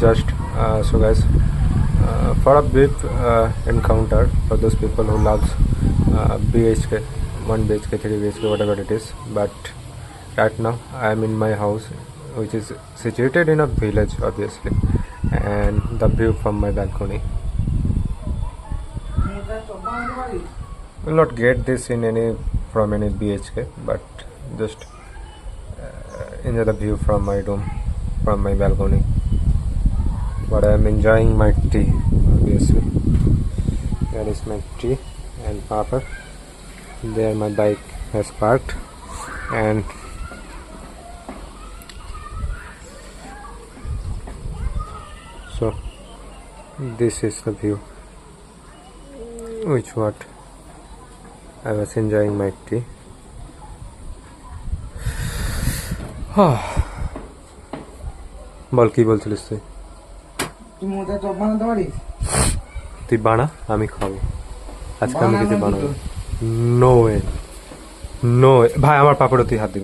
just so guys, for a brief encounter for those people who loves BHK, 1 BHK, 3 BHK, whatever it is. But right now I am in my house, which is situated in a village obviously, and the view from my balcony. Will not get this in any from any BHK, but just enjoy the view from my room, from my balcony. But I am enjoying my tea obviously. That is my tea and paper. There my bike has parked, and so this is the view which what I was enjoying my tea. বল কি বলছিলিস তুই? তুই বানা, আমি খাবো আজকে। আমি কিছু বানাবো। নো ওয়ে, নো ওয়ে ভাই, আমার পাপড়ে তুই হাত দিবি।